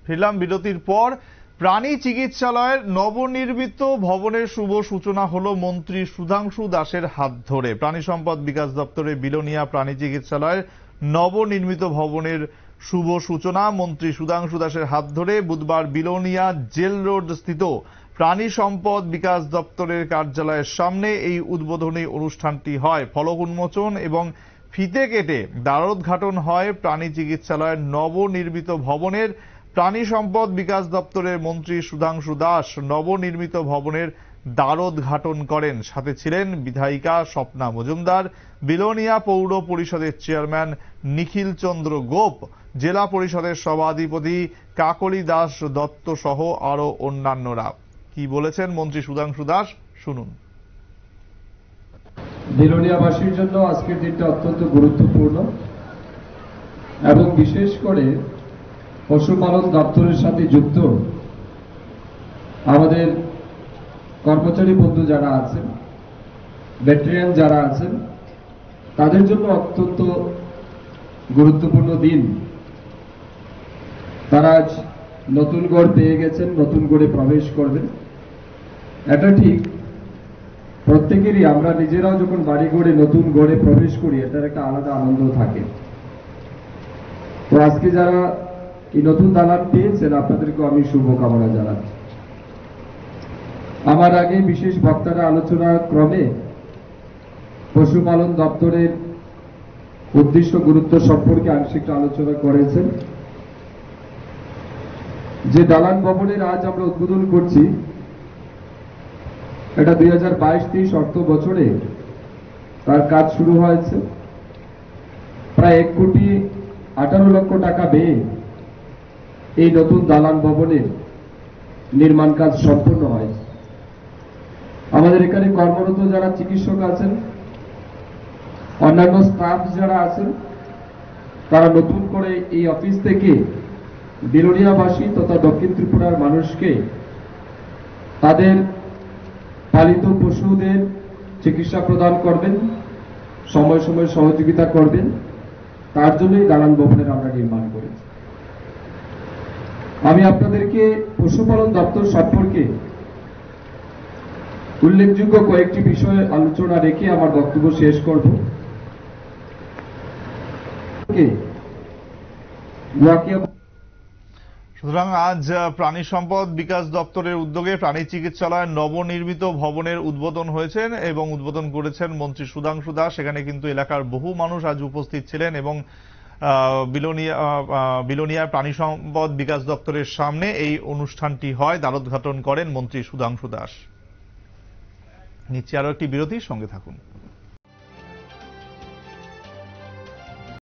ফিরলাম বিরতির পর। প্রাণী চিকিৎসালয়ের নবনির্মিত ভবনের শুভ সূচনা হলো মন্ত্রী সুধাংশু দাসের হাত ধরে। প্রাণী সম্পদ বিকাশ দপ্তরের বিলোনিয়া প্রাণী চিকিৎসালয়ের নবনির্মিত ভবনের শুভ সূচনা মন্ত্রী সুধাংশু দাসের হাত ধরে বুধবার বিলোনিয়া জেল রোড স্থিত প্রাণী সম্পদ বিকাশ দপ্তরের কার্যালয়ের সামনে এই উদ্বোধনী অনুষ্ঠানটি হয়। ফলক উন্মোচন এবং ফিতে কেটে দ্বারোদ্ঘাটন হয় প্রাণী চিকিৎসালয়ের নবনির্মিত ভবনের। প্রাণী সম্পদ বিকাশ দপ্তরের মন্ত্রী সুধাংশু দাস নবনির্মিত ভবনের দ্বারোদ্ঘাটন করেন। সাথে ছিলেন বিধায়িকা স্বপ্না মজুমদার, বিলোনিয়া পৌর পরিষদের চেয়ারম্যান নিখিল চন্দ্র গোপ, জেলা পরিষদের সভাধিপতি কাকলি দাস দত্ত সহ আরো অন্যান্যরা। কি বলেছেন মন্ত্রী সুধাংশু দাস, শুনুন। বিলোনিয়াবাসীর জন্য আজকের দিনটা অত্যন্ত গুরুত্বপূর্ণ এবং বিশেষ করে পশুপালন দপ্তরের সাথে যুক্ত আমাদের কর্মচারী বন্ধু যারা আছেন, ভেটেরিয়ান যারা আছেন, তাদের জন্য অত্যন্ত গুরুত্বপূর্ণ দিন। তারা আজ নতুন গড় পেয়ে গেছেন, নতুন গড়ে প্রবেশ করবেন। এটা ঠিক, প্রত্যেকেরই আমরা নিজেরাও যখন বাড়ি গড়ে নতুন গড়ে প্রবেশ করি এটার একটা আলাদা আনন্দ থাকে। তো আজকে যারা এই নতুন দালান পেয়েছেন আপনাদেরকে আমি শুভকামনা জানাচ্ছি। আমার আগে বিশেষ বক্তারা আলোচনা ক্রমে পশুপালন দপ্তরের উদ্দেশ্য গুরুত্ব সম্পর্কে আংশিক আলোচনা করেছেন। যে দালান ভবনের আজ আমরা উদ্বোধন করছি এটা 2022-23 অর্থ বছরে তার কাজ শুরু হয়েছে। প্রায় 1,18,00,000 টাকা ব্যয়ে এই নতুন দালান ভবনের নির্মাণ কাজ সম্পন্ন হয়েছে। আমাদের এখানে কর্মরত যারা চিকিৎসক আছেন, অন্যান্য স্টাফ যারা আছেন, তারা নতুন করে এই অফিস থেকে বিলোনিয়াবাসী তথা দক্ষিণ ত্রিপুরার মানুষকে তাদের পালিত পশুদের চিকিৎসা প্রদান করবেন, সময় সময় সহযোগিতা করবেন। তার জন্যই দালান ভবনের আমরা নির্মাণ করেছি। আমি আপনাদেরকে পশুপালন দপ্তর সম্পর্কে উল্লেখযোগ্য কয়েকটি বিষয়ে আলোচনা রেখে আমার বক্তব্য শেষ করব। সুতরাং আজ প্রাণী সম্পদ বিকাশ দপ্তরের উদ্যোগে প্রাণী চিকিৎসালয়ের নবনির্মিত ভবনের উদ্বোধন হয়েছে এবং উদ্বোধন করেছেন মন্ত্রী সুধাংশু দাস। সেখানে কিন্তু এলাকার বহু মানুষ আজ উপস্থিত ছিলেন এবং বিলোনিয়া প্রাণী সম্পদ বিকাশ দপ্তরের সামনে এই অনুষ্ঠানটি হয়, দ্বারোদ্ঘাটন করেন মন্ত্রী সুধাংশু দাস। নিচ্ছি আরো একটি বিরতির সঙ্গে থাকুন।